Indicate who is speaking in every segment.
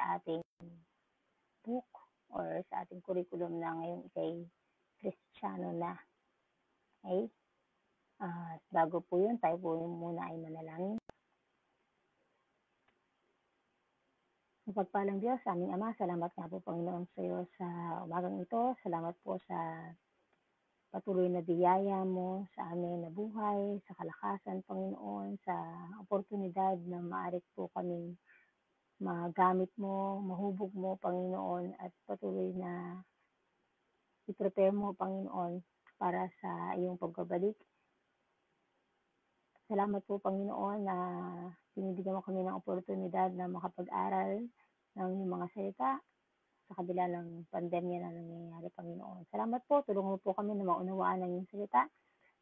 Speaker 1: sa ating book or sa ating curriculum na ngayon ikay Kristiyano na. Okay? Bago po yun, tayo po muna ay manalangin. Mapagpalang Diyos, aming Ama, salamat nga po Panginoon sa iyo sa umagang ito. Salamat po sa patuloy na biyaya mo sa amin na buhay, sa kalakasan Panginoon, sa oportunidad na maaari po kaming magamit mo, mahubog mo Panginoon at patuloy na i-prepare mo Panginoon para sa iyong pagbabalik. Salamat po Panginoon na binibigyan mo kami ng oportunidad na makapag-aral ng iyong mga salita sa kabila ng pandemya na nangyayari Panginoon. Salamat po, tulungan mo po kami na maunawaan ng iyong salita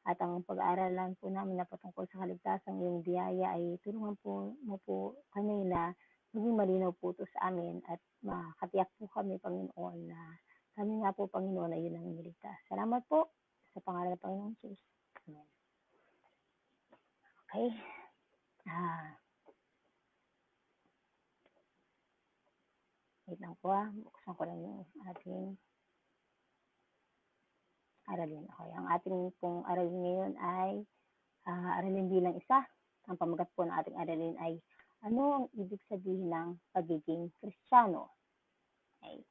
Speaker 1: at ang pag-aaralan po namin na patungkol sa kaligtasan iyong biyaya ay tulungan po mo po kami na maging malinaw po ito sa amin at makatiyak po kami Panginoon na kami nga po Panginoon na yun ang iniligtas. Salamat po sa pangalan ng Panginoon Jesus. Amen. Okay. Wait lang po buksan ko lang yung ating aralin. Okay, ang ating pong aralin ngayon ay aralin bilang isa. Ang pamagat po ng ating aralin ay ano ang ibig sabihin ng pagiging Kristiyano. Okay.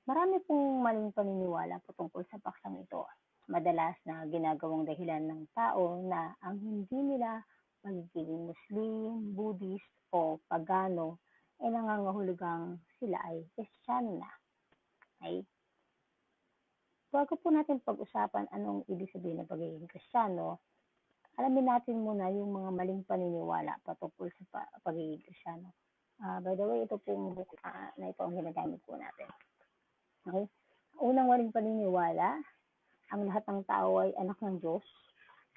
Speaker 1: Marami pong maling paniniwala patungkol sa paksang ito. Madalas na ginagawang dahilan ng tao na ang hindi nila pagiging Muslim, Buddhist o Pagano ay nangangahulugang sila ay Kristiyano na. Okay? Bago po natin pag-usapan anong ibig sabihin ng pagiging Kristiyano, alamin natin muna yung mga maling paniniwala patungkol sa pagiging Kristiyano. By the way, ito pong book na ito ang ginagamit po natin. Okay? Unang maling paniniwala, ang lahat ng tao ay anak ng Diyos,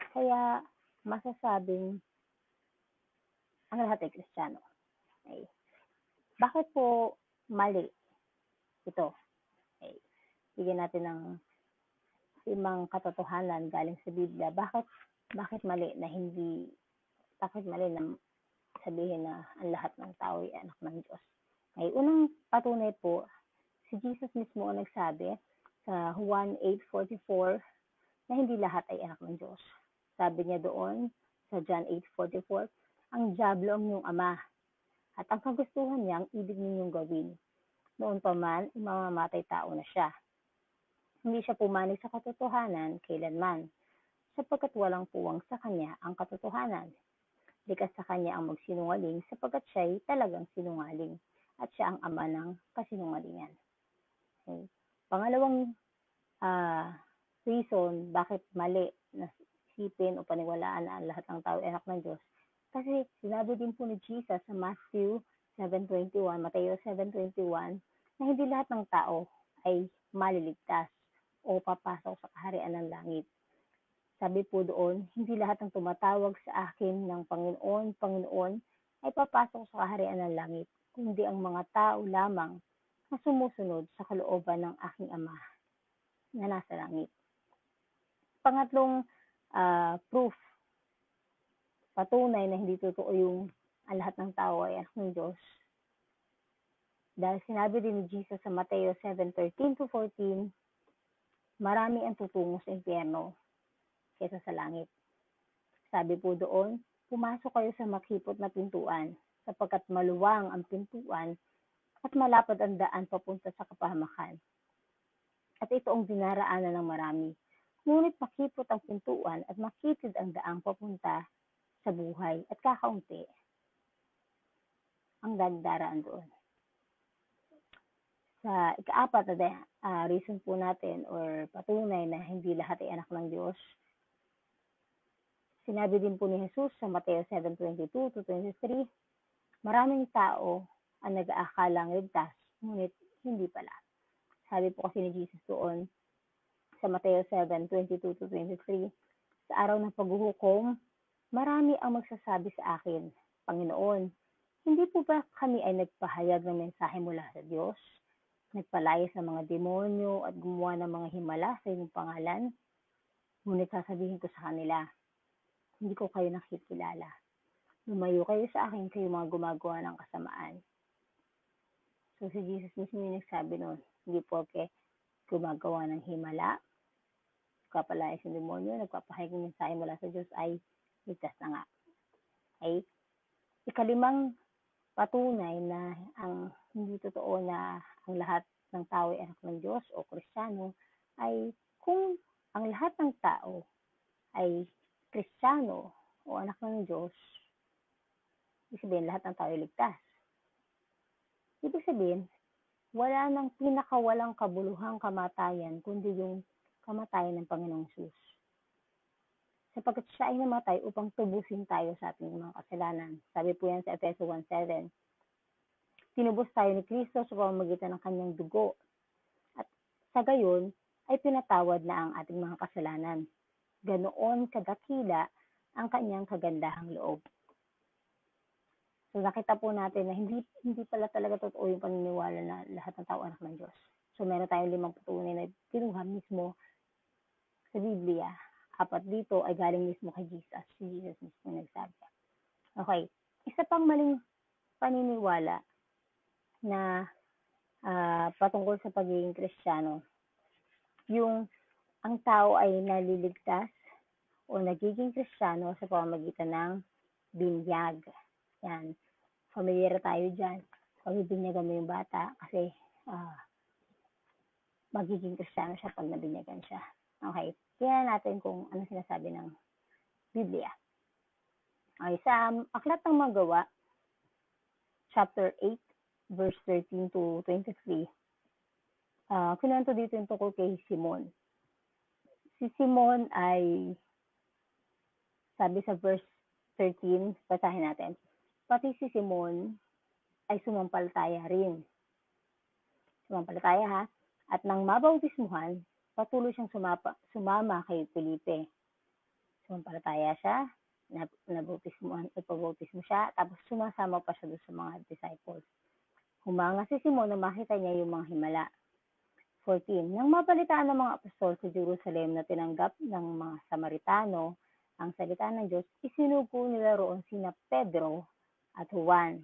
Speaker 1: kaya masasabing ang lahat ay Kristiyano. Okay. Bakit po mali ito? Okay. Bigyan natin ng 5 katotohanan galing sa Biblia. Bakit mali na sabihin na ang lahat ng tao ay anak ng Diyos? Okay. Unang patunay po, si Jesus mismo ang nagsabi sa Juan 8:44 na hindi lahat ay anak ng Diyos. Sabi niya doon sa John 8:44, ang diablo ang iyong ama at ang kagustuhan niya ang ibig ninyong gawin. Noon pa man, mamamatay tao na siya. Hindi siya pumanig sa katotohanan kailanman, sapagkat walang puwang sa kanya ang katotohanan. Likas sa kanya ang magsinungaling sapagkat siya ay talagang sinungaling at siya ang ama ng kasinungalingan. Okay. Pangalawang reason bakit mali na isipin o paniwalaan na ang lahat ng tao ay anak ng Diyos. Kasi sinabi din po ni Jesus sa Matthew 7:21, Mateo 7:21, na hindi lahat ng tao ay maliligtas o papasok sa kaharian ng langit. Sabi po doon, hindi lahat ng tumatawag sa akin ng Panginoon, Panginoon ay papasok sa kaharian ng langit, kundi ang mga tao lamang na sumusunod sa kalooban ng aking Ama na nasa langit. Pangatlong proof, patunay na hindi totoo yung ang lahat ng tao ay anak ng Diyos. Dahil sinabi din ni Jesus sa Mateo 7:13-14, marami ang tutungo sa impyerno kaysa sa langit. Sabi po doon, pumasok kayo sa makipot na pintuan, sapagkat maluwang ang pintuan at malapad ang daan papunta sa kapahamakan. At ito ang dinaraanan ng marami. Ngunit makipot ang pintuan at makitid ang daang papunta sa buhay at kakaunti ang daraan doon. Sa ika-4 na reason po natin or patunay na hindi lahat ay anak ng Diyos, sinabi din po ni Jesus sa Mateo 7:22-23, maraming tao ang nag-aakalang ligtas, ngunit hindi pala. Sabi po kasi ni Jesus doon sa Mateo 7:22-23, sa araw ng paghuhukom, marami ang magsasabi sa akin, Panginoon, hindi po ba kami ay nagpahayag ng mensahe mula sa Diyos? Nagpalaya sa mga demonyo at gumawa ng mga himala sa iyong pangalan? Ngunit sasabihin ko sa kanila, hindi ko kayo nakikilala. Lumayo kayo sa akin kayo mga gumagawa ng kasamaan. So, si Jesus mismo yung nagsabi nun, hindi porke gumagawa ng himala, nagpapalayas ng demonyo, nagpapahayag ng mensahe mula sa Diyos ay ligtas na nga. Okay? Ikalimang patunay na ang hindi totoo na ang lahat ng tao ay anak ng Diyos o Kristiyano ay kung ang lahat ng tao ay Kristiyano o anak ng Diyos, ibig sabihin lahat ng tao ay ligtas. Ibig sabihin, wala nang pinakawalang kabuluhang kamatayan kundi yung kamatayan ng Panginoong Hesus. Sapagkat siya ay namatay upang tubusin tayo sa ating mga kasalanan. Sabi po yan sa Efeso 1:7. Tinubos tayo ni Kristo sa pamamagitan ng kanyang dugo. At sa gayon ay pinatawad na ang ating mga kasalanan. Ganoon kadakila ang kanyang kagandahang loob. So nakita po natin na hindi pala talaga totoo yung paniniwala na lahat ng tao anak ng Diyos. So meron tayong 5 patunay na kinuha mismo sa Biblia. 4 dito ay galing mismo kay Jesus. Si Jesus mismo nagsabi. Okay. Isa pang maling paniniwala na patungkol sa pagiging Kristiyano, yung ang tao ay naliligtas o nagiging Kristiyano sa pamamagitan ng binyag. Yan. Familiar tayo dyan. Pag-ibinyagan mo yung bata kasi magiging Kristiyano siya pag nabinyagan siya. Okay. Tingnan natin kung ano sinasabi ng Biblia. Okay. Sa Aklat ng Magawa, chapter 8, verse 13 to 23, kunento dito yung tungkol kay Simon. Si Simon ay, sabi sa verse 13, basahin natin. Pati si Simon ay sumampalataya rin. Sumampalataya ha. At nang mabautismuhan, patuloy siyang sumama kay Felipe. Sumampalataya siya, ipabautismo siya, tapos sumasama pa siya doon sa mga disciples. Humanga si Simon na makita niya yung mga himala. 14. Nang mabalitaan ng mga apostol sa Jerusalem na tinanggap ng mga Samaritano ang salita ng Diyos, isinugo nila roon sina Pedro at Juan.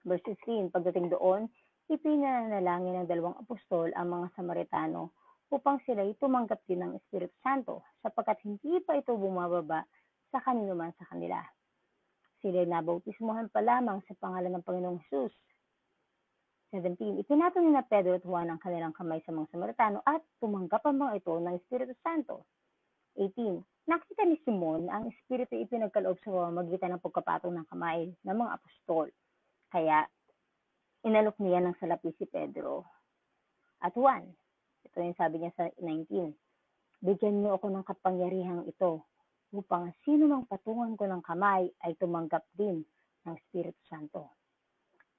Speaker 1: Verse 16, pagdating doon, ipinanalangin ng 2 apostol ang mga Samaritano upang sila'y tumanggap din ng Espiritu Santo, sapagkat hindi pa ito bumababa sa kanino man sa kanila. Sila'y nabautismuhan pa lamang sa pangalan ng Panginoong Hesus. 17, ipinatong ni na Pedro at Juan ang kanilang kamay sa mga Samaritano at tumanggap ang mga ito ng Espiritu Santo. 18, nakita ni Simon ang Espiritu ipinagkaloob sa pamamagitan ng pagkapatong ng kamay ng mga apostol. Kaya, inalok niya ng salapi si Pedro at Juan. Ito yung sabi niya sa 19. Bigyan niyo ako ng kapangyarihang ito upang sino mang patungan ko ng kamay ay tumanggap din ng Espiritu Santo.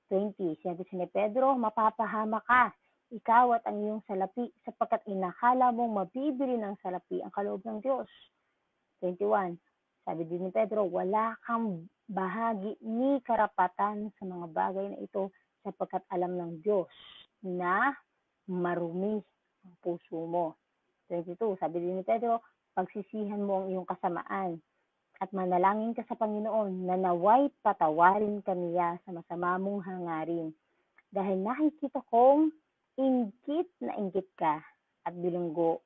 Speaker 1: 20. Sinabi ni Pedro, mapapahama ka, ikaw at ang iyong salapi, sapagkat inakala mong mabibili ng salapi ang kaloob ng Diyos. 21. Sabi din ni Pedro, wala kang bahagi ni karapatan sa mga bagay na ito sapagkat alam ng Diyos na marumi ang puso mo. 22. Sabi din ni Pedro, pagsisihan mo ang iyong kasamaan at manalangin ka sa Panginoon na naway patawarin ka niya sa masama mong hangarin. Dahil nakikita kong inggit na inggit ka at bilunggo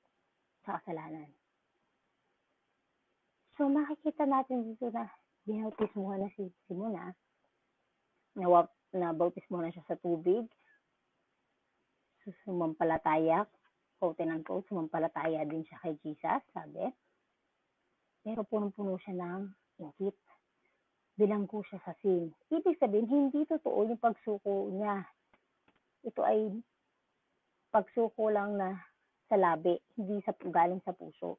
Speaker 1: sa kasalanan. So makikita natin dito na binautismuhan na si Simon na bautismuhan na siya sa tubig. Sumampalataya, quote and unquote, sumampalataya din siya kay Jesus, sabi. Pero punong-puno siya ng inggit. Bilanggo siya sa sin. Ibig sabihin, hindi totoo yung pagsuko niya. Ito ay pagsuko lang na sa labi, hindi galing sa puso.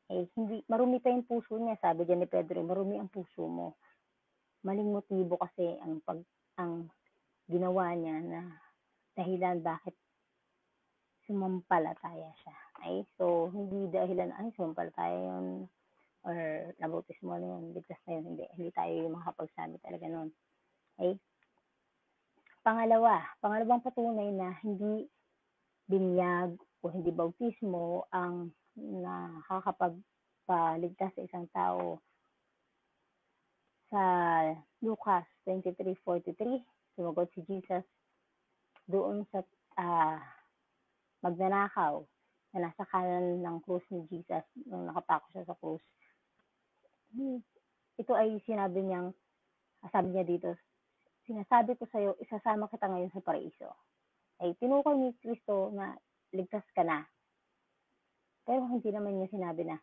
Speaker 1: Hindi, marumi pa yung puso niya, sabi dyan ni Pedro, marumi ang puso mo. Maling motibo kasi ang ginawa niya na dahilan bakit sumampalataya siya. So, hindi dahilan, sumampalataya yun, or nabautismo na yun, ligtas na yun. Hindi tayo yung makapagsabi talaga nun. Pangalawang patunay na hindi binyag o hindi bautismo ang nakakapagpaligtas sa isang tao. Sa Lucas 23:43, sumagot si Jesus, doon sa ah, magnanakaw na nasa kanan ng krus ni Jesus nung nakapako siya sa krus. Ito ay sabi niya dito, sinasabi ko sa iyo, isasama kita ngayon sa paraiso. Ay tinukoy ni Kristo na ligtas ka na. Pero hindi naman niya sinabi na,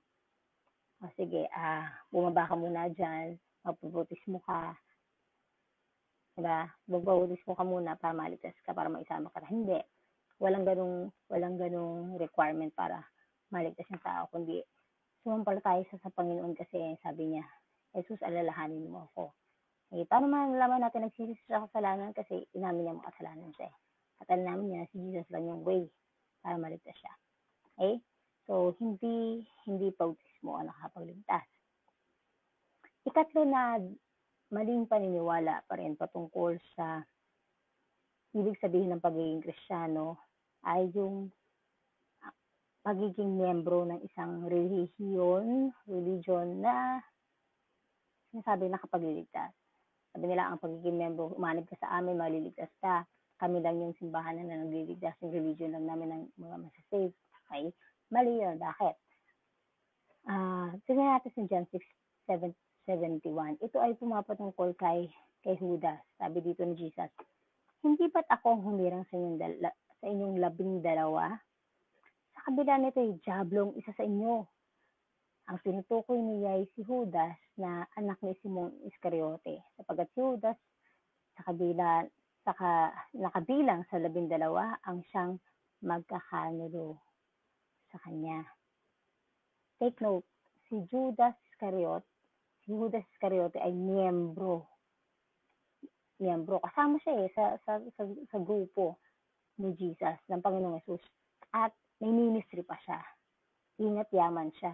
Speaker 1: sige, bumaba ka muna dyan, magpabautismo ka, diba? Magbautismo ka muna para maligtas ka, para maisama ka na. Hindi. Walang ganung requirement para maligtas yung tao, kundi sumampalataya sa Panginoon kasi sabi niya, Jesus, alalahanin mo ako. Paano malalaman natin nagsisisi siya sa kasalanan? Kasi inamin niya mga kasalanan siya. At alam namin niya si Jesus lang yung way para maligtas siya. Okay? So, hindi bautismo ang nakakapagligtas. Ikatlo na maling paniniwala pa rin patungkol sa ibig sabihin ng pagiging Kristiyano ay yung pagiging miyembro ng isang religion na sinasabi nakapagliligtas. Sabi nila, ang pagiging miyembro, umanib ka sa amin, maliligtas ka. Kami lang yung simbahan na nagliligtas, yung religion lang namin ng mga masasave. Okay? Mali yun. Bakit? Tingnan natin sa John 6:71. Ito ay pumapatungkol kay Judas. Sabi dito ni Jesus, hindi ba't ako ang humirang sa inyong 12? Sa kabila nito ay diablong isa sa inyo. Ang tinutukoy niya ay si Judas na anak ni Simon Iscariote. Sapagkat si Judas nakabilang sa 12 ang siyang magkakanulo sa kanya. Take note, si Judas Iscariote ay miyembro. Kasama siya sa grupo ni Jesus, ng Panginoong Yesus. At may ministry pa siya. Ingat yaman siya.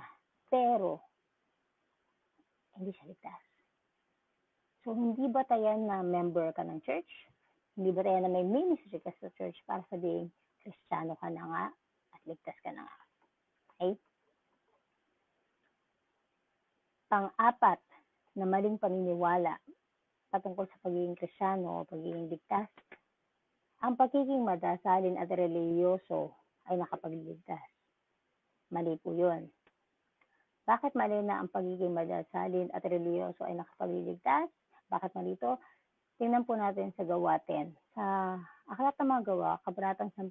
Speaker 1: Pero, hindi siya ligtas. So, hindi ba tayo na member ka ng church? Hindi ba tayo na may ministry ka sa church para sabihin, Kristiyano ka na nga at ligtas ka na nga? Okay? Pang-apat na maling paniniwala patungkol sa pagiging Kristiyano o pagiging ligtas, ang pagiging madasalin at reliyoso ay nakapagligtas. Mali po yun. Bakit mali na ang pagiging madasalin at reliyoso ay nakapagligtas? Bakit mali ito? Tingnan po natin sa Gawa 10. Sa Aklat ng mga Gawa, Kabanatang 10,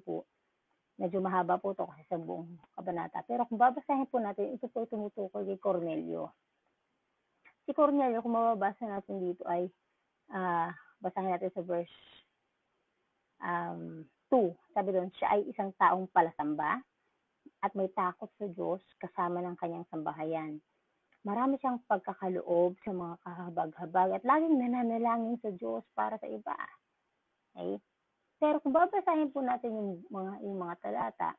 Speaker 1: medyo mahaba po ito kasi sa buong kabanata. Pero kung babasahin po natin, ito po tumutukoy kay Cornelio. Si Cornelio, kung mababasa natin dito ay, basahin natin sa verse 2. Sabi doon, siya ay isang taong palasamba at may takot sa Diyos kasama ng kanyang sambahayan. Marami siyang pagkakaloob sa mga kahabag-habag at laging nananalangin sa Diyos para sa iba. Okay? Pero kung babasahin po natin yung mga talata,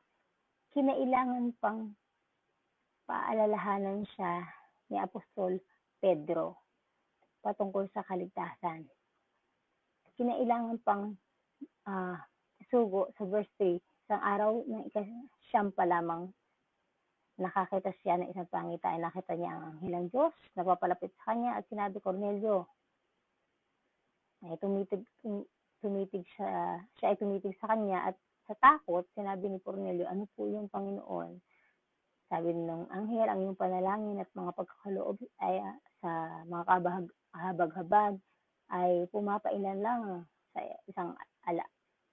Speaker 1: kinailangan pang paalalahanan siya ni Apostol Pedro patungkol sa kaligtasan. Kinailangan pang isugo sa verse 3, isang araw ng ika-9 pa lamang nakakita siya ng isang pangitain. Nakita niya ang anghel ng Diyos, napapalapit sa kanya at sinabi, Cornelio. Siya ay tumitig sa kanya at sa takot, sinabi ni Cornelio, ano po yung Panginoon? Sabi nung anghel, ang iyong panalangin at mga pagkakaloob ay sa mga kahabag-habag ay pumapailan lang sa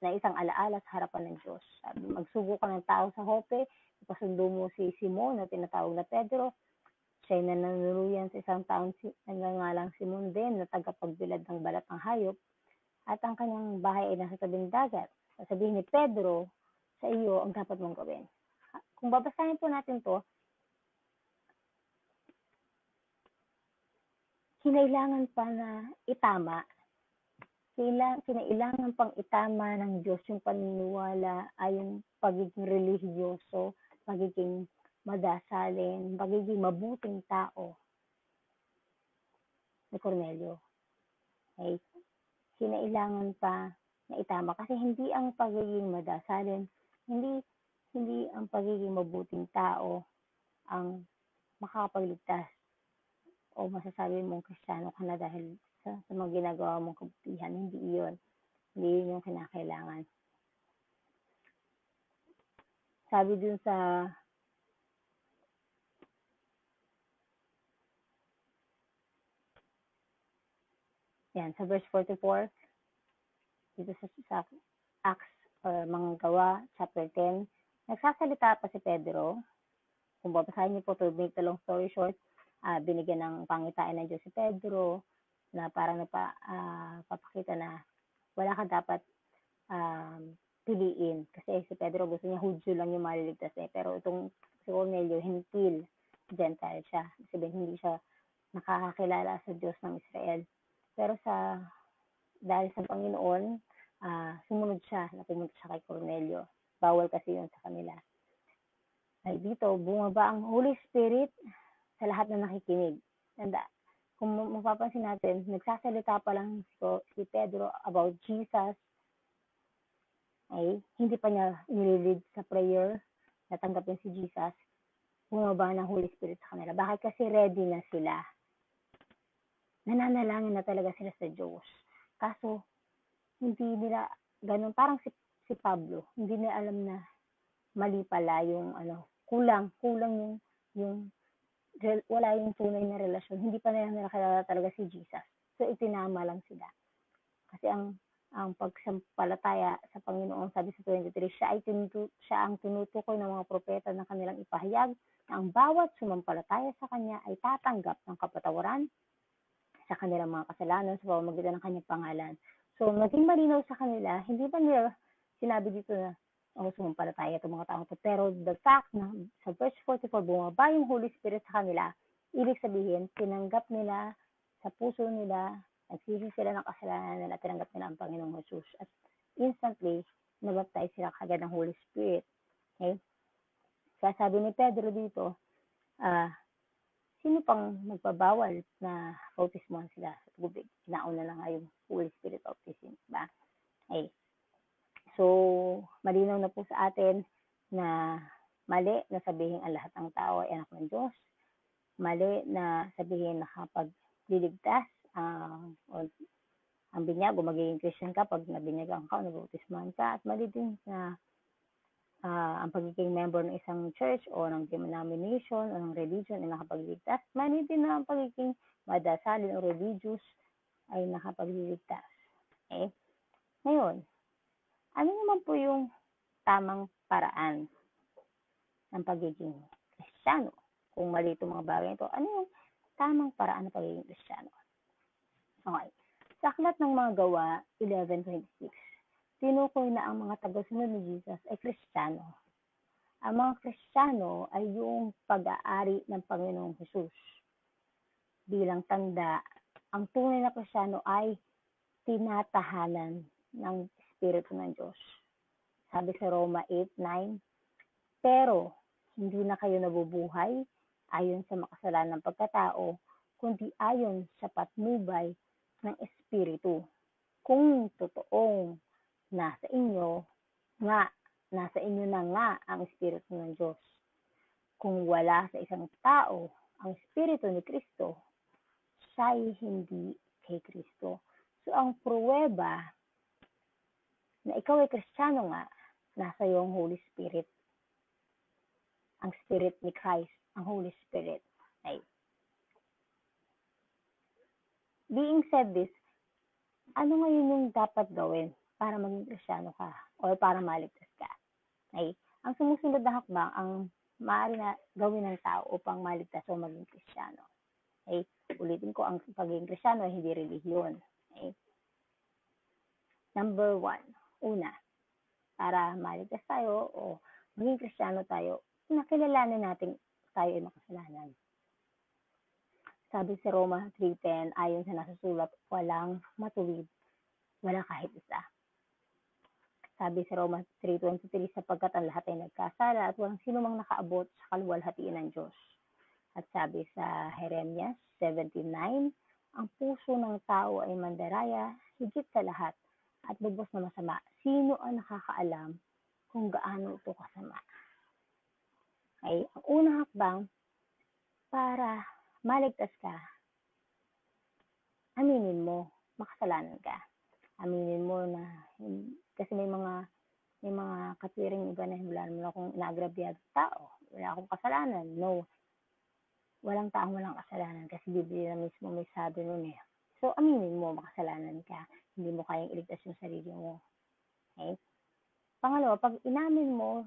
Speaker 1: isang alaala sa harapan ng Diyos. Sabi, magsugo ka ng tao sa Jope, ipasundo mo si Simon na tinatawag na Pedro. Siya ay nananuluyan sa isang taong nagngangalang Simon din na tagapagbilad ng balat ng hayop at ang kanyang bahay ay nasa tabing dagat. Sasabihin ni Pedro, sa iyo ang dapat mong gawin. Kung babasahin po natin to, kinailangan pa na itama, kinailangan pang itama ng Diyos yung paniniwala ay yung pagiging religyoso, pagiging madasalin, pagiging mabuting tao ni Cornelio. Okay? Kinailangan pa na itama kasi hindi ang pagiging madasalin, hindi ang pagiging mabuting tao ang makakapagligtas o masasabi mong Kristiyano ka na dahil sa mga ginagawa mong kabutihan. Hindi yun yung kinakailangan. Sabi dun sa sa verse 44, dito sa Acts or mga gawa, chapter 10, nagsasalita pa si Pedro. Kung babasahin niyo po to make the long story short, binigyan ng pangitain ng Diyos si Pedro na parang papakita na wala ka dapat piliin. Kasi si Pedro gusto niya Hudyo lang yung maliligtas pero itong si Cornelio, Hentil, Gentile siya. Sabihin, hindi siya nakakakilala sa Diyos ng Israel. Pero dahil sa Panginoon, sumunod siya na pumunta siya kay Cornelio. Bawal kasi yun sa kanila. Ay dito, bumaba ang Holy Spirit sa lahat na nakikinig. Tanda, kung mapapansin natin, nagsasalita pa lang si Pedro about Jesus, ay hindi pa niya nililid sa prayer, natanggapin si Jesus, bumaba ng Holy Spirit sa kanila. Bakit? Kasi ready na sila. Nananalangin na talaga sila sa Diyos. Kaso, hindi nila ganun. Parang si Pablo, hindi nila alam na mali pala yung kulang yung wala yung tunay na relasyon. Hindi pa nila nakilala talaga si Jesus. So, itinama lang sila. Kasi ang pagsampalataya sa Panginoon, sabi sa 23, siya ang tinutukoy ng mga propeta na kanilang ipahayag na ang bawat sumampalataya sa Kanya ay tatanggap ng kapatawaran sa kanilang mga kasalanan sa pamamagitan ng Kanyang pangalan. So, naging malinaw sa kanila, hindi ba nila sinabi dito na sumampalataya itong mga taong to. Pero the fact na sa verse 44, bumaba yung Holy Spirit sa kanila, ibig sabihin, tinanggap nila sa puso nila, nagsisi sila ng kasalanan nila, tinanggap nila ang Panginoong Jesus. At instantly, nabaptize sila kagad ng Holy Spirit. Okay? Kaya sabi ni Pedro dito, sino pang magpabawal na bautismohan sila sa tubig? Inauna na nga yung Holy Spirit baptism, diba? Okay. So, malinaw na po sa atin na mali na sabihin ang lahat ng tao ay anak ng Diyos. Mali na sabihin na kapag liligtas ang binyag o magiging Christian ka pag nabinyagan ka o nabautismohan ka. At mali din na ang pagiging member ng isang church o ng denomination o ng religion ay nakapagligtas. Mali din na ang pagiging madasalin o religious ay nakapagligtas. Okay? Ngayon, ano naman po yung tamang paraan ng pagiging Kristiyano? Kung mali itong mga bagay ito, ano yung tamang paraan ng pagiging Kristiyano? Okay. Sa aklat ng mga gawa, 11:26, tinukoy na ang mga tagasunod ni Jesus ay Kristiyano. Ang mga Kristiyano ay yung pag-aari ng Panginoong Jesus. Bilang tanda, ang tunay na Kristiyano ay tinatahanan ng Espiritu ng Diyos. Sabi sa Roma 8:9, pero hindi na kayo nabubuhay ayon sa makasalanang pagkatao, kundi ayon sa patnubay ng Espiritu. Kung totoong nasa inyo na nga ang Espiritu ng Diyos. Kung wala sa isang tao ang Espiritu ni Kristo, siya'y hindi kay Kristo. So, ang pruweba na ikaw ay Kristiyano nga, nasa iyo ang Holy Spirit. Ang Spirit ni Christ, ang Holy Spirit. Ay. Being said this, ano ngayon yung dapat gawin para maging Kristiyano ka o para maligtas ka? Ay, ang sumusunod na hakbang ang maaari na gawin ng tao upang maligtas o maging Kristiyano. Okay? Ulitin ko, ang pagiging Kristiyano ay hindi relihiyon. Okay? Number 1, una, para maligtas tayo o maging Kristiyano tayo, nakilalanin natin tayo ay makasalanan. Sabi sa Roma 3:10, ayon sa nasusulat, walang matuwid, wala kahit isa. Sabi sa Roma 3:23, sapagkat ang lahat ay nagkasala at walang sino mang nakaabot sa kaluwalhatian ng Diyos. At sabi sa Jeremias 17:9, ang puso ng tao ay mandaraya, higit sa lahat, at lubos na masama. Sino ang nakakaalam kung gaano ito kasama? Okay? Ang unang hakbang para maligtas ka, aminin mo, makasalanan ka. Aminin mo na, kasi may mga may mga katwiring iba na wala naman akong inaagrabyado tao, wala akong kasalanan. No, walang taong walang kasalanan kasi Biblia na mismo may sabi nun eh. So, aminin mo, makasalanan ka. Hindi mo kayang iligtas yung sarili mo. Okay? Pangalawa, pag inamin mo,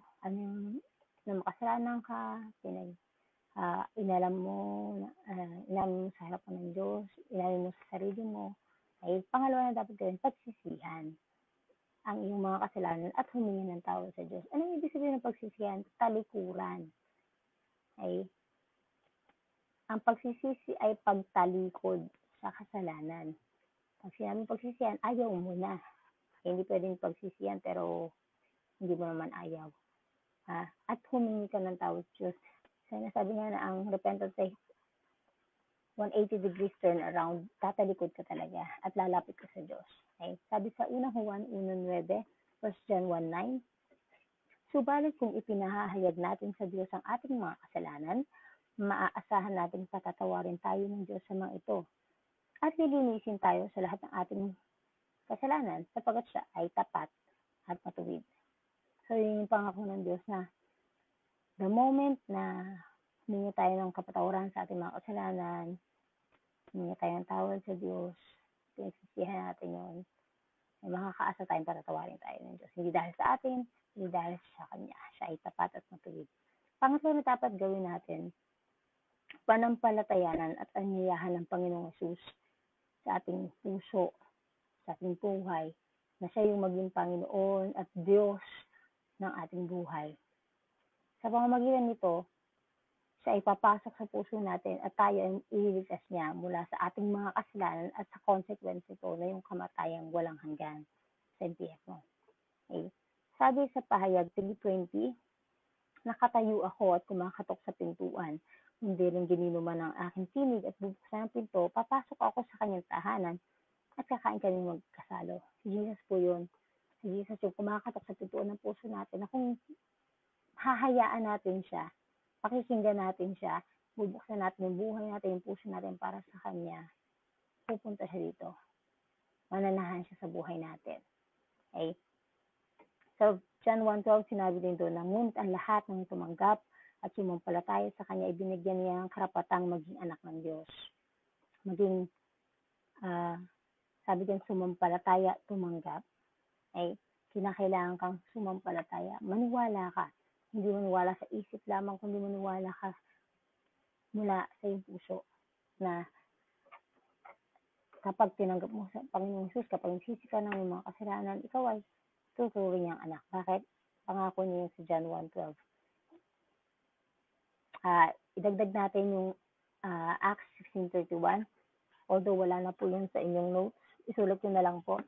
Speaker 1: na makasalanan ka, inalam mo, inamin mo sa harapan ng Diyos, inamin mo sa sarili mo, okay? Pangalawa na dapat gawin, pagsisihan ang iyong mga kasalanan at humingi ng tawad sa Diyos. Anong ibig sabihin ng pagsisihan? Talikuran. Okay? Ang pagsisisi ay pagtalikod sa kasalanan. Pag sinabing pagsisihan, ayaw mo na. Hindi pwedeng pagsisihan pero hindi mo naman ayaw. At humingi ka ng tawad sa Diyos. Sabi nga na ang repentance ay 180 degrees turn around, tatalikod ka talaga at lalapit ka sa Diyos. Okay? Sabi sa unang Juan 1:9, 1 John 1:9, subalit kung ipinahahayag natin sa Diyos ang ating mga kasalanan, maaasahan natin patatawarin tayo ng Diyos sa mga ito. At lilinisin tayo sa lahat ng ating kasalanan sapagkat siya ay tapat at matuwid. So, yun yung pangako ng Diyos na the moment na humingi tayo ng kapatawaran sa ating mga kasalanan, humingi tayo ng tawad sa Diyos, pinagsisihan natin yun, may makakaasa tayong patatawarin tayo ng Diyos. Hindi dahil sa atin, hindi dahil sa Kanya. Siya ay tapat at matuwid. Pangatlo na dapat gawin natin, panampalatayanan at anyayahan ng Panginoong Hesus sa ating puso, sa ating buhay, na siya yung maging Panginoon at Diyos ng ating buhay. Sa pamamagitan nito, siya ay papasok sa puso natin at tayo ay ililigtas niya mula sa ating mga kasalanan at sa consequence nito na yung kamatayang walang hanggan sa impyerno. Okay? Sabi sa pahayag 3:20, nakatayo ako at kumakatok sa pintuan. Hindi rin gininuman ang aking tinig at bubuksan ang pinto, papasok ako sa kanyang tahanan at kakain kami magkasalo. Si Jesus po yun. Si Jesus yung kumakatok sa pintuan ng puso natin na kung hahayaan natin siya, pakikinggan natin siya, bubuksan natin yung buhay natin, yung puso natin para sa Kanya, pupunta siya dito. Mananahan siya sa buhay natin. Okay? So, John 1:12, sinabi din doon na ngunit ang lahat ng tumanggap at sumampalataya sa Kanya, ibinigyan niya ng karapatang maging anak ng Diyos. Maging, sabi din, sumampalataya, tumanggap. Okay? Kinakailangan kang sumampalataya. Maniwala ka. Hindi maniwala sa isip lamang, kundi maniwala ka mula sa iyong puso na kapag tinanggap mo sa Panginoong Jesus, kapag nagsisi ka ng mga kasalanan, ikaw ay tuturing niyang anak. Bakit? Pangako niya sa John 1:12. Idagdag natin yung Acts 16:31. Although wala na po yun sa inyong notes, isulat ko na lang po.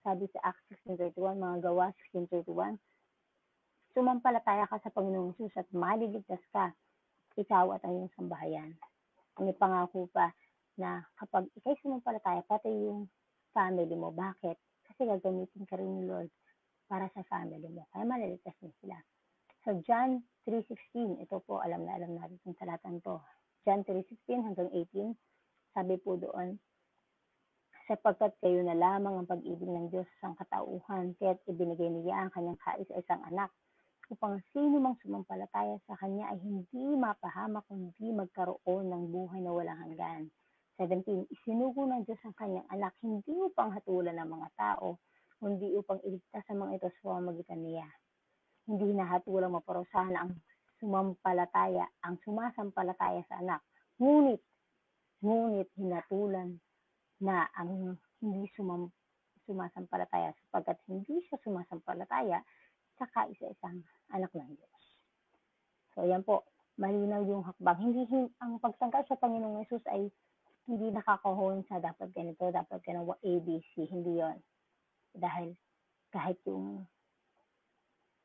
Speaker 1: Sabi sa Acts 16:31, mga gawa 16:31, sumampalataya ka sa Panginoong Jesus at maliligtas ka, ikaw at ang iyong sambahayan. May pangako pa na kapag ikay sumampalataya, pati yung family mo. Bakit? Kasi gagamitin ka rin ni Lord para sa family mo. Kaya maliligtas din sila. So, John 3:16, ito po, alam na natin itong talatan to. John 3:16 hanggang 18, sabi po doon, sapagkat kayo na lamang ang pag-ibig ng Diyos sa sangkatauhan, kaya't ibinigay niya ang kanyang kaisa-isang anak, upang sino mang sumampalataya sa Kanya ay hindi mapahamak kundi magkaroon ng buhay na walang hanggan. 17, isinugo ng Diyos ang Kanyang anak hindi upang hatulan ng mga tao, kundi upang iligtas ang mga ito sa pamamagitan niya. Hindi nahatulang maparusahan ang sumasampalataya sa anak. Ngunit hinatulan na ang hindi sumasampalataya sapagkat hindi siya sumasampalataya sa kaisa-isang anak ng Diyos. So, yan po. Malinaw yung hakbang. Ang pagtanggal sa Panginoong Yesus ay hindi nakakahon sa dapat ganito, dapat ganito, ABC. Hindi yon. Dahil kahit yung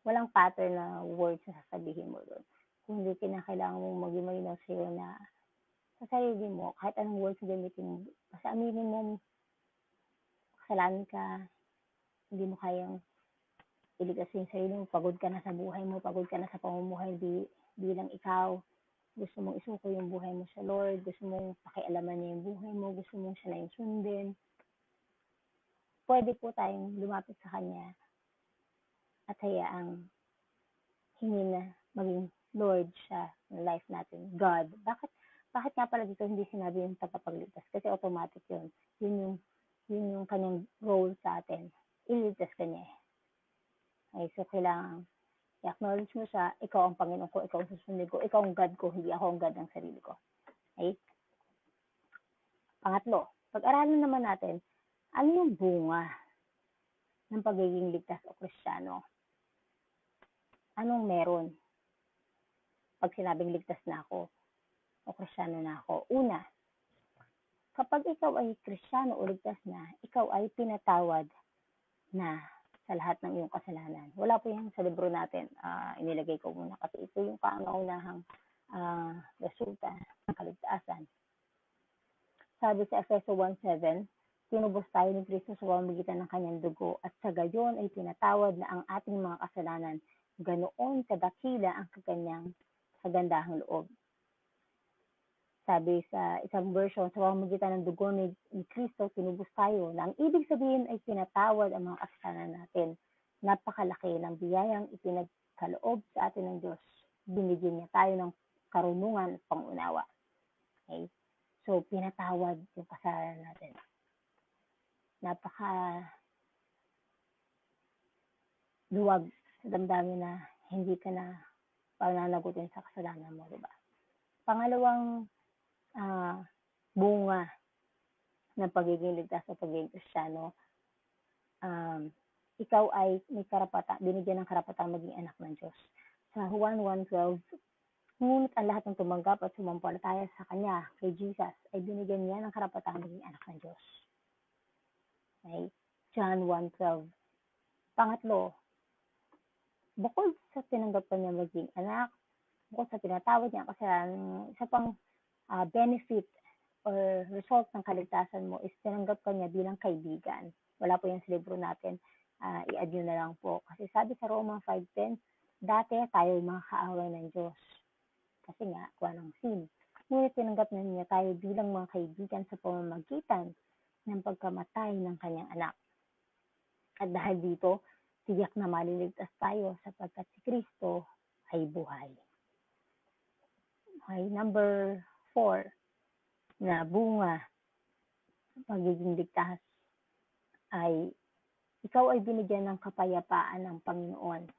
Speaker 1: walang pattern na words na sasabihin mo doon. Kung hindi kinakailangan mong maging malinaw sa'yo na sa sarili mo, kahit anong words gamitin mo, basta aminin mo, kasalanan ka, hindi mo kayang iligtas yung sarili mo, pagod ka na sa buhay mo, pagod ka na sa pamumuhay bilang ikaw, gusto mong isuko yung buhay mo sa Lord, gusto mong pakialaman niya yung buhay mo, gusto mong siya na yung sundin, pwede po tayong lumapit sa Kanya at hayaang hingin na maging Lord siya ng life natin, God. Bakit nga pala dito hindi sinabi yung tagapagligtas? Kasi automatic yun. Yun yung kanyang role sa atin. Iligtas ka niya. Okay, so kailangan i-acknowledge mo siya, ikaw ang Panginoon ko, ikaw ang susunod ko, ikaw ang God ko, hindi ako ang God ng sarili ko. Okay? Pangatlo, pag-aralan naman natin, ano yung bunga ng pagiging ligtas o Kristiyano? Anong meron pag sinabing ligtas na ako o Kristiyano na ako? Una, kapag ikaw ay Kristiyano o ligtas na, ikaw ay pinatawad na sa lahat ng iyong kasalanan. Wala po yan sa libro natin. Inilagay ko muna kasi ito yung kauna-unahang resulta ng kaligtasan. Sabi sa Efeso 1:7, tinubos tayo ni Kristo sa pamamagitan ng kanyang dugo at sa gayon ay tinatawad na ang ating mga kasalanan. Ganoon kadakila ang kanyang kagandahang loob. Sabi sa isang version, sa pamamagitan ng dugo ni Kristo, tinubos tayo na ang ibig sabihin ay tinatawad ang mga kasalanan natin. Napakalaki ng biyayang ipinagkaloob sa atin ng Diyos. Binigyan niya tayo ng karunungan at pangunawa. Okay? So, pinatawad yung kasalanan natin. Luwag sa damdamin na hindi ka na pananagutin sa kasalanan mo, diba? Pangalawang bunga ng pagiging ligtas o pagiging Kristiyano, ikaw ay may karapatan, binigyan ng karapatan maging anak ng Diyos. Sa Juan 1:12, ngunit ang lahat ng tumanggap at sumampalataya sa Kanya, kay Jesus, ay binigyan niya ng karapatan maging anak ng Diyos. Okay? John 1:12. Pangatlo, bukod sa tinanggap niya maging anak, bukod sa tinatawad niya kasi isa pang benefit or result ng kaligtasan mo is tinanggap ka niya bilang kaibigan. Wala po yan sa libro natin. I-add nyo na lang po. Kasi sabi sa Roma 5:10, dati tayo mga kaaway ng Diyos. Kasi nga, kuha ng sin. Ngunit tinanggap na niya tayo bilang mga kaibigan sa pamamagitan ng pagkamatay ng kanyang anak. At dahil dito, tiyak na maliligtas tayo sapagkat si Kristo ay buhay. Okay, number 4 na bunga ng pagiging ligtas ay ikaw ay binigyan ng kapayapaan ng Panginoon.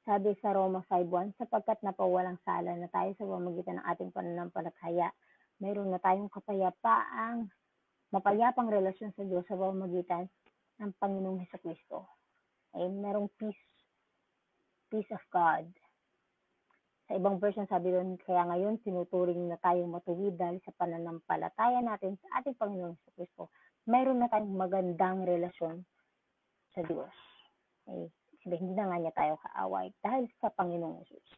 Speaker 1: Sabi sa Roma 5:1, sapagkat napawalang sala na tayo sa pamamagitan ng ating pananampalataya, mayroon na tayong mapayapang relasyon sa Diyos sa pamamagitan ng Panginoong Hesukristo. Ay merong peace of God. Sa ibang version sabi doon, kaya ngayon tinuturing na tayong matuwid dahil sa pananampalataya natin sa ating Panginoong Hesukristo. Mayroon na tayong magandang relasyon sa Diyos. Okay? Kasi hindi na nga niya tayo kaaway dahil sa Panginoong Jesus.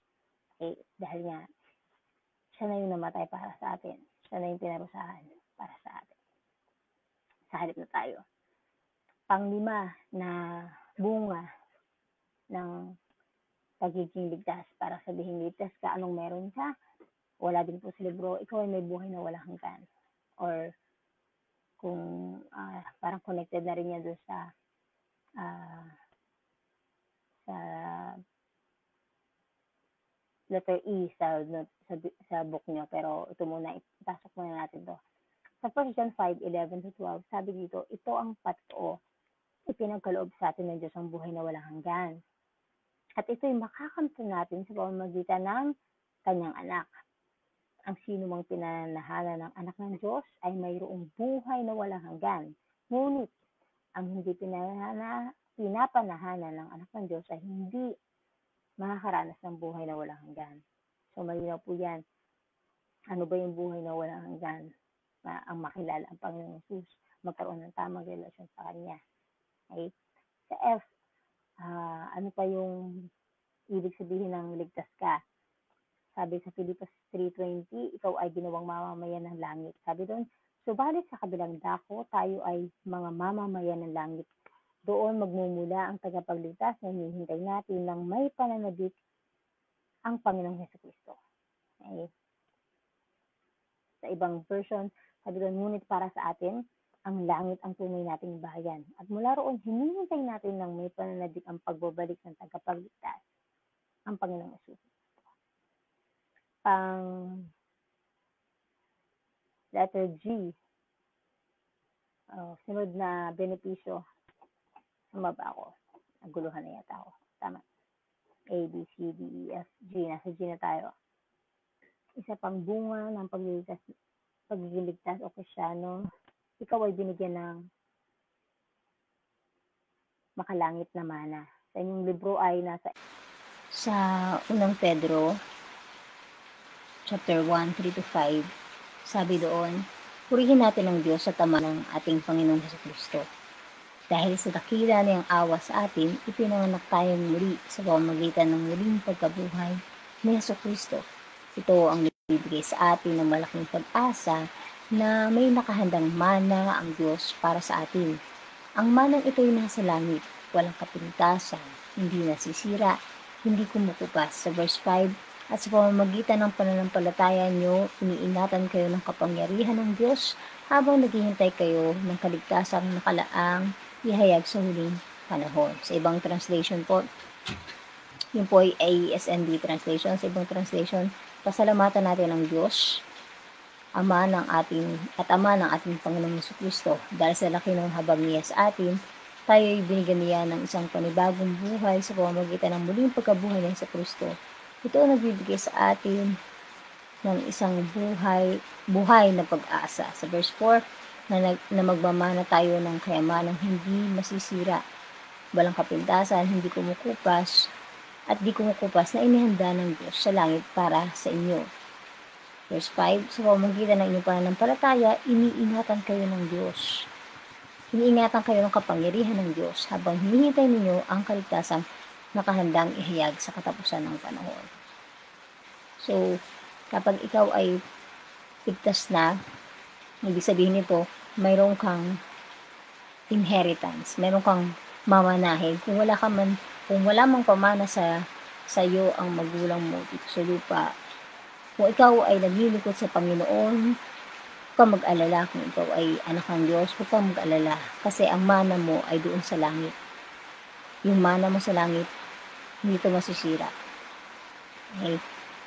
Speaker 1: Okay? Dahil nga, siya na yung namatay para sa atin. Siya na yung pinarusahan para sa atin. Sa halip na tayo. Panglima na bunga ng pagiging ligtas. Para sabihin ligtas ka, anong meron ka? Wala din po sa libro, ikaw ay may buhay na walang hanggan. Or kung parang connected na rin yan doon sa letter E sa book nyo. Pero ito muna, ipasok muna natin to. Sa 1 John 5:11-12, sabi dito, ito ang patotoo. Ipinagkaloob sa atin ng Diyos ang buhay na walang hanggan. At ito'y makakamtan natin sa pamamagitan ng kanyang anak. Ang sino mang pinanahalan ng anak ng Diyos ay mayroong buhay na walang hanggan. Ngunit, ang hindi pinapanahanan ng anak ng Diyos ay hindi makakaranas ng buhay na walang hanggan. So, malinaw po yan. Ano ba yung buhay na walang hanggan? Ang makilala ang Panginoong Jesus, magkaroon ng tamang relasyon sa Kanya. Okay? Sa F, ano pa yung ibig sabihin ng ligtas ka? Sabi sa Philippians 3:20, ikaw ay ginawang mamamayan ng langit. Sabi doon, subalit sa kabilang dako, tayo ay mga mamamayan ng langit. Doon magmumula ang tagapagligtas na hinihintay natin ng may pananabik ang Panginoong Hesukristo. Okay? Sa ibang version, sabi doon, ngunit para sa atin, ang langit ang tunay nating bayan. At mula roon, hinihintay natin ng may pananabik ang pagbabalik ng tagapagligtas, ang Panginoong Hesus. Pang letter G, sunod na benepisyo, sumaba ako. Naguluhan na yata ako. Tama. A, B, C, D, E, F, G. Nasa G na tayo. Isa pang bunga ng pagiging ligtas o Kristyano, ikaw ay binigyan ng makalangit na mana. Sa inyong libro ay nasa sa unang Pedro, chapter 1, 3-5, sabi doon, purihin natin ang Diyos sa Ama ng ating Panginoong Jesucristo. Dahil sa dakila niyang awa sa atin, ipinanganak tayong muli sa pamamagitan ng muling pagkabuhay ni Jesucristo. Ito ang nagbibigay sa atin ng malaking pag-asa na may nakahandang mana ang Diyos para sa atin. Ang manang ito ay nasa langit, walang kapintasan, hindi nasisira, hindi kumukupas. Sa verse 5, at sa pamamagitan ng pananampalataya nyo, iniingatan kayo ng kapangyarihan ng Diyos habang naghihintay kayo ng kaligtasang nakalaang ihayag sa huling panahon. Sa ibang translation po, yun po ay ASND translation. Sa ibang translation, pasalamatan natin ang Diyos, Ama ng ating Panginoong Jesucristo. Dahil sa laki ng habag niya sa atin, tayo ay binigyan niya ng isang panibagong buhay sa pamamagitan ng muling pagkabuhay ng Jesucristo. Ito ang nagbibigay sa atin ng isang buhay na pag-asa. Sa verse 4, na magmamana tayo ng kayamanang hindi masisira, walang kapintasan, hindi kumukupas, at di kumukupas na inihanda ng Diyos sa langit para sa inyo. Verse 5, sa pamamagitan ng inyong pananampalataya, iniingatan kayo ng Diyos. Iniingatan kayo ng kapangyarihan ng Diyos habang hinihintay ninyo ang kaligtasang nakahandang ihayag sa katapusan ng panahon. So, kapag ikaw ay ligtas na, ibig sabihin nito, mayroon kang inheritance, mayroon kang mamanahin. Kung wala mang pamana sa iyo ang magulang mo dito sa lupa, kung ikaw ay naglilingkod sa Panginoon, huwag kang mag-alala. Kung ikaw ay anak ng Diyos, huwag kang mag-alala. Kasi ang mana mo ay doon sa langit. Yung mana mo sa langit, hindi ito masisira. Okay?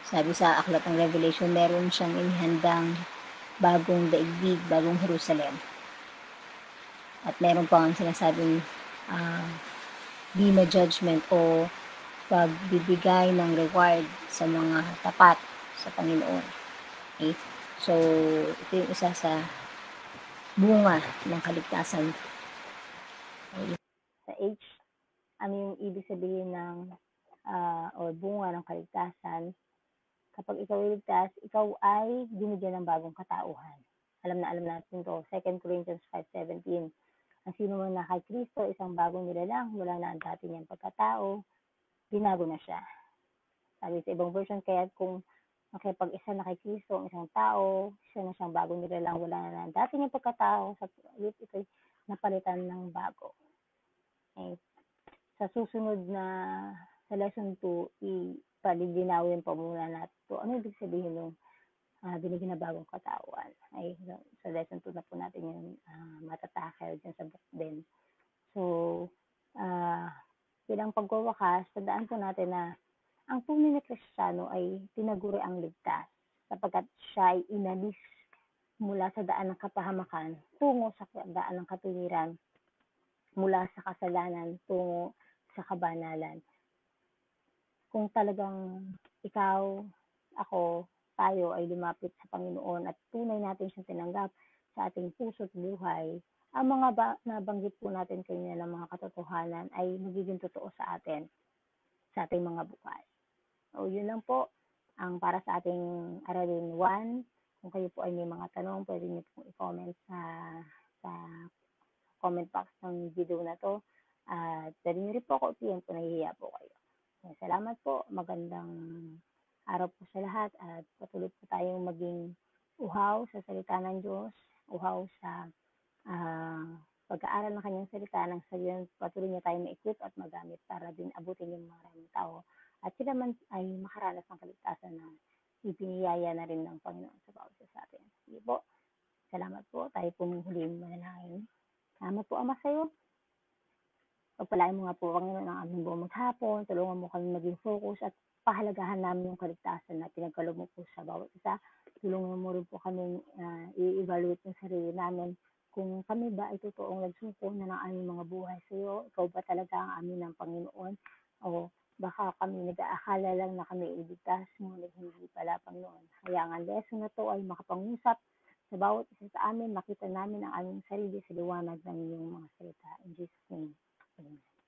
Speaker 1: Sabi sa aklat ng Revelation, meron siyang inihandang bagong daigdig, bagong Jerusalem. At meron pa ang sinasabing Bema Judgment o pagbibigay ng reward sa mga tapat sa Panginoon. Okay? So, ito yung isa sa bunga ng kaligtasan. Okay? Sa H, ano yung ibig sabihin ng o bunga ng kaligtasan? Kapag ikaw ay ligtas, ikaw ay binigyan ng bagong katauhan. Alam natin to. 2 Corinthians 5:17. Ang sino man na kay Kristo, isang bagong nilalang, wala na ang dati niyang pagkatao, binago na siya. Sabi sa ibang version, kaya kung nakipag-isa na kay Kristo ang isang tao, siya na siyang bagong nilalang, wala na ang dati niyang pagkatao, sa ito'y napalitan ng bago. Okay. Sa susunod na sa lesson 2, palilinawin pa muna natin ito. Ano ibig sabihin ng binigyan na bagong katawan? Ay, sa lesson 2 na po natin yung matatakil dyan sa book din. So, bilang pagwawakas, tandaan po natin na ang tunay na Kristiyano ay tinaguri ang ligtas sapagkat siya ay inalis mula sa daan ng kapahamakan tungo sa daan ng katuwiran, mula sa kasalanan tungo sa kabanalan. Kung talagang ikaw, ako, tayo ay lumapit sa Panginoon at tunay natin siyang tinanggap sa ating puso't buhay, ang mga nabanggit po natin kanina ng mga katotohanan ay magiging totoo sa atin, sa ating mga buhay. So, yun lang po ang para sa ating Aralin 1. Kung kayo po ay may mga tanong, pwede niyo po i-comment sa comment box ng video na to. At pwede niyo rin po ako PM kung nahihiya po kayo. Salamat po. Magandang araw po sa lahat at patuloy po tayong maging uhaw sa salita ng Diyos, uhaw sa pag-aaral ng kanyang salita nang sa yun patuloy niya tayong ma-equip at magamit para din abutin yung maraming tao at sila man ay makaranas ng kaligtasan na ipiniyaya na rin ng Panginoon sa bawat isa sa atin. Sige po. Salamat po, tayo po muli manalangin. Salamat po Ama sa'yo, pagpalain mo nga po Panginoon ang aming buong maghapon, tulungan mo kami maging focus at pahalagahan namin yung kaligtasan na pinagkaloob mo po sa bawat isa. Tulungan mo rin po kaming i-evaluate yung sarili namin kung kami ba ay totoong nagsuko na ng aming mga buhay sa iyo, ikaw ba talaga ang amin ng Panginoon o baka kami nag-aakala lang na kami iligtas, ngunit hindi pala Panginoon. Kaya ang lesson na to ay makapangusap sa bawat isa sa amin, makita namin ang aming sarili sa liwanag ng iyong mga salita. In Jesus' name, Amen.